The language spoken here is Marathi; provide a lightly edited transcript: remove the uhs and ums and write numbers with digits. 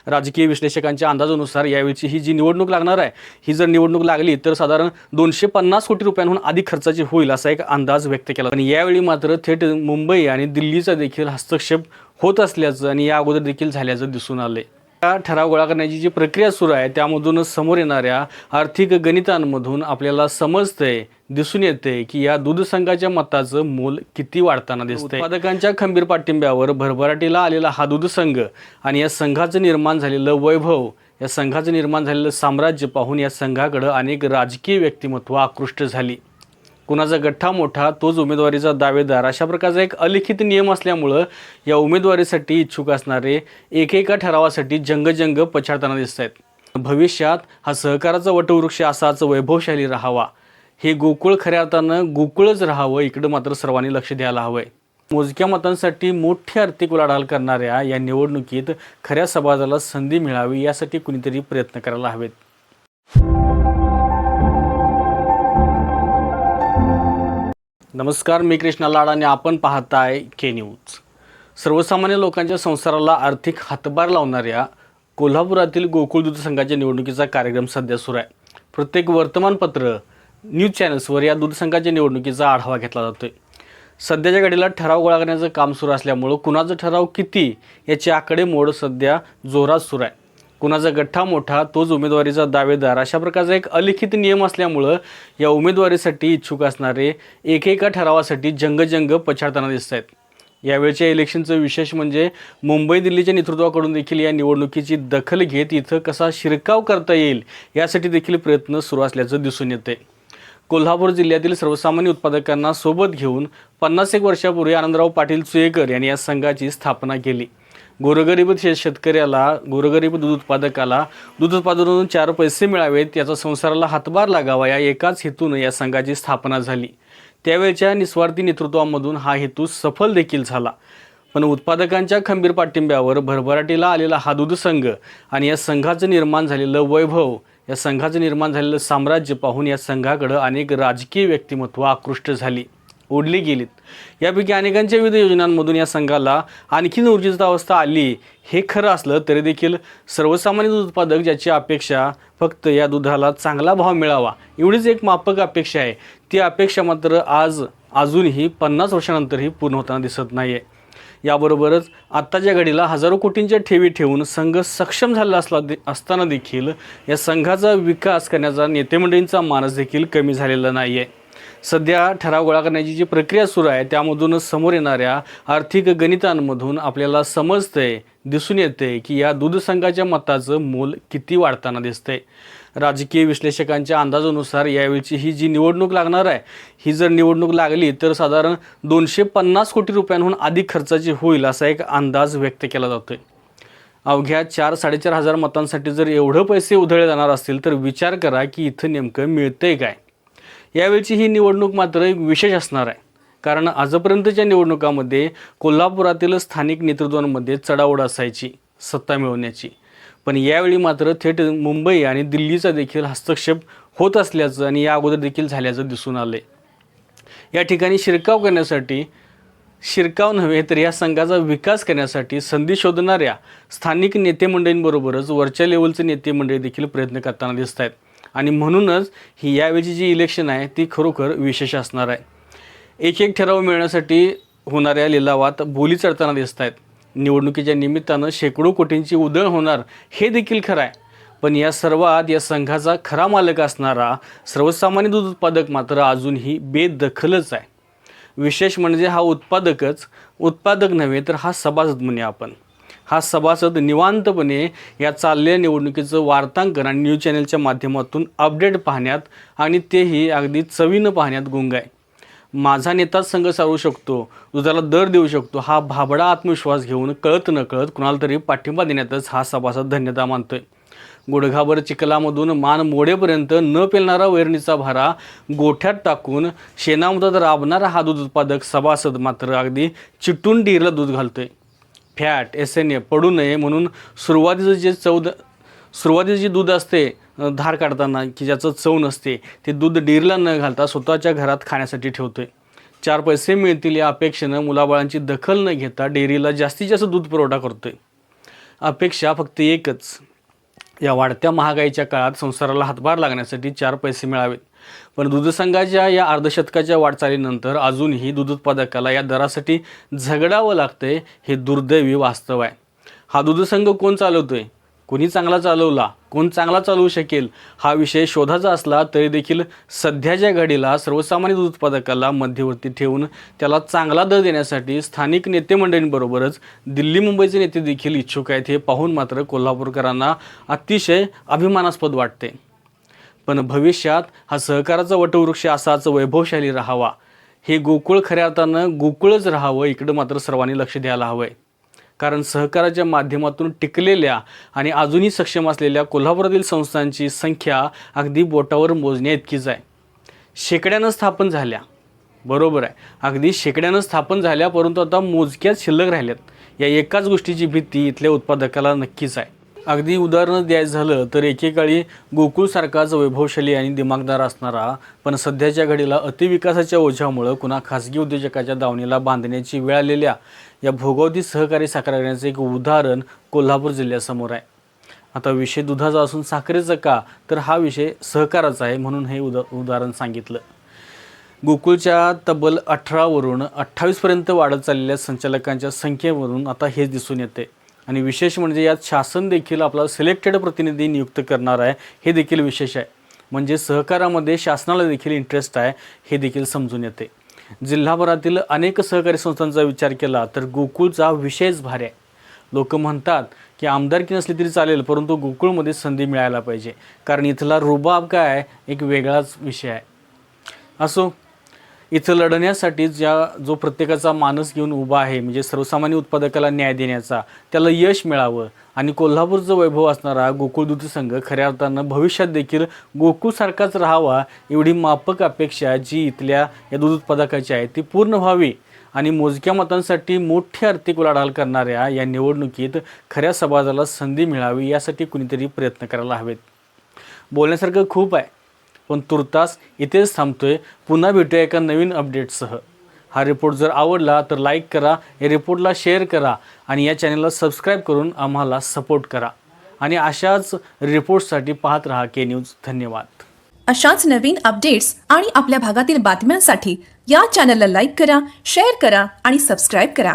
राजकीय विश्लेषकांच्या अंदाजानुसार यावेळची ही जी निवडणूक लागणार आहे, ही जर निवडणूक लागली तर साधारण 250 कोटी रुपयांहून अधिक खर्चाची होईल असा एक अंदाज व्यक्त केला. पण यावेळी मात्र थेट मुंबई आणि दिल्लीचा देखील हस्तक्षेप होत असल्याचं आणि या अगोदर देखील झाल्याचं दिसून आले. या ठराव गोळा करण्याची जी प्रक्रिया सुरू आहे त्यामधून समोर येणाऱ्या आर्थिक गणितांमधून आपल्याला समजतंय, दिसून येते की या दूध संघाच्या मताचं मोल किती वाढताना दिसतंय. उत्पादकांच्या खंबीर पाठिंब्यावर भरभराटीला आलेला हा दूध संघ आणि या संघाचं निर्माण झालेलं वैभव, या संघाचं निर्माण झालेलं साम्राज्य पाहून या संघाकडे अनेक राजकीय व्यक्तिमत्व आकृष्ट झाली. कुणाचा गठ्ठा मोठा तोच उमेदवारीचा दावेदार अशा प्रकारचा एक अलिखित नियम असल्यामुळं या उमेदवारीसाठी इच्छुक असणारे एकेका ठरावासाठी जंग पछाडताना दिसत आहेत. भविष्यात हा सहकाराचा वटवृक्ष असाच वैभवशाली राहावा, हे गोकुळ खऱ्या अर्थानं गोकुळच राहावं, इकडं मात्र सर्वांनी लक्ष द्यायला हवंय. मोजक्या मतांसाठी मोठी आर्थिक उलाढाल करणाऱ्या या निवडणुकीत खऱ्या समाजाला संधी मिळावी यासाठी कुणीतरी प्रयत्न करायला हवेत. नमस्कार, मी कृष्णा लाड आणि आपण पाहताय के न्यूज. सर्वसामान्य लोकांच्या संसाराला आर्थिक हातभार लावणाऱ्या कोल्हापुरातील गोकुळ दूध संघाच्या निवडणुकीचा कार्यक्रम सध्या सुरू आहे. प्रत्येक वर्तमानपत्र, न्यूज चॅनल्सवर या दूध संघाच्या निवडणुकीचा आढावा घेतला जातोय. सध्याच्या घडीला ठराव गोळा करण्याचं काम सुरू असल्यामुळं कुणाचा ठराव किती याची आकडेमोड सध्या जोरात सुरू आहे. कुणाचा गठ्ठा मोठा तोच उमेदवारीचा दावेदार अशा प्रकारचा एक अलिखित नियम असल्यामुळं या उमेदवारीसाठी इच्छुक असणारे एकेका ठरावासाठी जंग पछाडताना दिसत आहेत. यावेळच्या इलेक्शनचं विशेष म्हणजे मुंबई दिल्लीच्या नेतृत्वाकडून देखील या निवडणुकीची दखल घेत इथं कसा शिरकाव करता येईल यासाठी देखील प्रयत्न सुरू असल्याचं दिसून येते. कोल्हापूर जिल्ह्यातील सर्वसामान्य उत्पादकांना सोबत घेऊन 51 वर्षापूर्वी आनंदराव पाटील सुयेकर यांनी या संघाची स्थापना केली. गोरगरीब शेतकऱ्याला, गोरगरीब दूध उत्पादकाला दूध उत्पादनातून 4 पैसे मिळावेत, याचा संसाराला हातभार लागावा या एकाच हेतून या संघाची स्थापना झाली. त्यावेळच्या निस्वार्थी नेतृत्वामधून हा हेतू सफल देखील झाला. पण उत्पादकांच्या खंबीर पाठिंब्यावर भरभराटीला आलेला हा दूध संघ आणि या संघाचं निर्माण झालेलं वैभव, या संघाचं निर्माण झालेलं साम्राज्य पाहून या संघाकडे अनेक राजकीय व्यक्तिमत्व आकृष्ट झाली, ओढली गेलीत. यापैकी अनेकांच्या विविध योजनांमधून या संघाला आणखीन ऊर्जित अवस्था आली हे खरं असलं तरी देखील सर्वसामान्य दूध उत्पादक ज्याची अपेक्षा फक्त या दुधाला चांगला भाव मिळावा एवढीच एक माफक अपेक्षा आहे, ती अपेक्षा मात्र अजूनही 50 वर्षानंतरही पूर्ण होताना दिसत नाही आहे. याबरोबरच आत्ताच्या घडीला हजारो कोटींच्या ठेवी ठेवून संघ सक्षम झाला असताना देखील या संघाचा विकास करण्याचा नेतेमंडळींचा मानस देखील कमी झालेला नाही आहे. सध्या ठराव गोळा करण्याची जी प्रक्रिया सुरू आहे त्यामधून समोर येणाऱ्या आर्थिक गणितांमधून आपल्याला समजतंय, दिसून येते की या दूध संघाच्या मताचं मोल किती वाढताना दिसतंय. राजकीय विश्लेषकांच्या अंदाजानुसार यावेळची ही जी निवडणूक लागणार आहे, ही जर निवडणूक लागली तर साधारण 250 कोटी रुपयांहून अधिक खर्चाची होईल असा एक अंदाज व्यक्त केला जातोय. अवघ्या 4-4.5 हजार मतांसाठी जर एवढं पैसे उधळले जाणार असतील तर विचार करा की इथं नेमकं मिळतंय काय. यावेळची ही निवडणूक मात्र एक विशेष असणार आहे, कारण आजपर्यंतच्या निवडणुकामध्ये कोल्हापुरातील स्थानिक नेतृत्वांमध्ये चढाओढ असायची सत्ता मिळवण्याची. पण यावेळी मात्र थेट मुंबई आणि दिल्लीचा देखील हस्तक्षेप होत असल्याचं आणि या अगोदर देखील झाल्याचं दिसून आले. या ठिकाणी शिरकाव नव्हे तर या संघाचा विकास करण्यासाठी संधी शोधणाऱ्या स्थानिक नेतेमंडळींबरोबरच वरच्या लेवलचे नेतेमंडळी देखील प्रयत्न करताना दिसत आहेत. आणि म्हणूनच ही यावेळची जी इलेक्शन आहे ती खरोखर विशेष असणार आहे. एक ठराव मिळण्यासाठी होणाऱ्या लिलावात बोली चढताना दिसत आहेत. निवडणुकीच्या निमित्तानं शेकडो कोटींची उधळ होणार हे देखील खरं आहे. पण या सर्वात या संघाचा खरा मालक असणारा सर्वसामान्य दूध उत्पादक मात्र अजूनही बेदखलच आहे. विशेष म्हणजे हा उत्पादक नव्हे तर हा सभासद म्हणूया आपण. हा सभासद निवांतपणे या चाललेल्या निवडणुकीचं वार्तांकन आणि न्यूज चॅनलच्या माध्यमातून अपडेट पाहण्यात आणि तेही अगदी चवीनं पाहण्यात गुंग आहे. माझा नेताच संघ सारू शकतो, दुधाला दर देऊ शकतो, हा भाबडा आत्मविश्वास घेऊन कळत नकळत कुणाला तरी पाठिंबा देण्यातच हा सभासद धन्यता मानतोय. गुडघाभर चिखलामधून मान मोडेपर्यंत न पेलणारा वैरणीचा भारा गोठ्यात टाकून शेणामुदात राबणारा हा दूध उत्पादक सभासद मात्र अगदी चिटून डीरला दूध घालतोय. फॅट, SNA पडू नये म्हणून सुरुवातीचं जे दूध असते धार काढताना की ज्याचं चव नसते ते दूध डेअरीला न घालता स्वतःच्या घरात खाण्यासाठी ठेवतोय. 4 पैसे मिळतील या अपेक्षेनं मुलाबाळांची दखल न घेता डेअरीला जास्तीत जास्त दूध पुरवठा करतोय. अपेक्षा फक्त एकच, या वाढत्या महागाईच्या काळात संसाराला हातभार लागण्यासाठी 4 पैसे मिळावेत. पण दूध संघाच्या या अर्धशतकाच्या वाटचालीनंतर अजूनही दूध उत्पादकाला या दरासाठी झगडावं लागतंय, हे दुर्दैवी वास्तव आहे. हा दूध संघ कोण चालवतोय, कोणी चांगला चालवला, कोण चांगला चालवू शकेल, हा विषय शोधाचा असला तरी देखील सध्याच्या घडीला सर्वसामान्य दूध उत्पादकाला मध्यवर्ती ठेवून त्याला चांगला दर देण्यासाठी स्थानिक नेते मंडळींबरोबरच दिल्ली मुंबईचे नेते देखील इच्छुक आहेत, हे पाहून मात्र कोल्हापूरकरांना अतिशय अभिमानास्पद वाटते. पण भविष्यात हा सहकाराचा वटवृक्ष असाच वैभवशाली राहावा, हे गोकुळ खऱ्या अर्थानं गोकुळच राहावं, इकडं मात्र सर्वांनी लक्ष द्यायला हवं आहे. कारण सहकाराच्या माध्यमातून टिकलेल्या आणि अजूनही सक्षम असलेल्या कोल्हापुरातील संस्थांची संख्या अगदी बोटावर मोजण्या इतकीच आहे. शेकड्यानं स्थापन झाल्या, बरोबर आहे, अगदी शेकड्यानं स्थापन झाल्या, परंतु आता मोजक्याच शिल्लक राहिल्यात. या एकाच गोष्टीची भीती इथल्या उत्पादकाला नक्कीच आहे. अगदी उदाहरण द्यायचं झालं तर एकेकाळी गोकुळसारखाच वैभवशाली आणि दिमागदार असणारा, पण सध्याच्या घडीला अतिविकासाच्या ओझ्यामुळं कुणा खाजगी उद्योजकाच्या दावणीला बांधण्याची वेळ आलेल्या या भोगावती सहकारी साखर कारखान्याचं एक उदाहरण कोल्हापूर जिल्ह्यासमोर आहे. आता विषय दुधाचा असून साखरेचा का, तर हा विषय सहकाराचा आहे, म्हणून हे उदाहरण सांगितलं. गोकुळच्या तब्बल 18 वरून 28 पर्यंत वाढत चाललेल्या संचालकांच्या संख्येवरून आता हेच दिसून येते. आणि विशेष म्हणजे यात शासन देखील आपला सिलेक्टेड प्रतिनिधी नियुक्त करणार आहे, हे देखील विशेष आहे. म्हणजे सहकारामध्ये शासनाला देखील इंटरेस्ट आहे, हे देखील समजून येते. जिल्हाभरातील अनेक सहकारी संस्थांचा विचार केला तर गोकुळचा विषयच भारी आहे. लोक म्हणतात की आमदारकी नसली तरी चालेल, परंतु गोकुळमध्ये संधी मिळायला पाहिजे, कारण इथला रुबाब काय एक वेगळाच विषय आहे. असो, इथं लढण्यासाठी जो प्रत्येकाचा मानस घेऊन उभा आहे, म्हणजे सर्वसामान्य उत्पादकाला न्याय देण्याचा, त्याला यश मिळावं आणि कोल्हापूरचं वैभव असणारा गोकुळ दूध संघ खऱ्या अर्थानं भविष्यात देखील गोकुळसारखाच राहावा, एवढी माफक अपेक्षा जी इथल्या या दूध उत्पादकाची आहे ती पूर्ण व्हावी. आणि मोजक्या मतांसाठी मोठी आर्थिक उलाढाल करणाऱ्या या निवडणुकीत खऱ्या समाजाला संधी मिळावी, यासाठी कुणीतरी प्रयत्न करायला हवेत. बोलण्यासारखं खूप आहे, पण तुर्तास इथेच थांबतोय. पुन्हा भेटूया एका नवीन अपडेटसह. हा रिपोर्ट जर आवडला तर लाईक करा, या रिपोर्टला शेअर करा आणि या चॅनलला सबस्क्राईब करून आम्हाला सपोर्ट करा. आणि अशाच रिपोर्टसाठी पाहत रहा के न्यूज. धन्यवाद. अशाच नवीन अपडेट्स आणि आपल्या भागातील बातम्यांसाठी या चॅनलला लाईक करा, शेअर करा आणि सबस्क्राईब करा.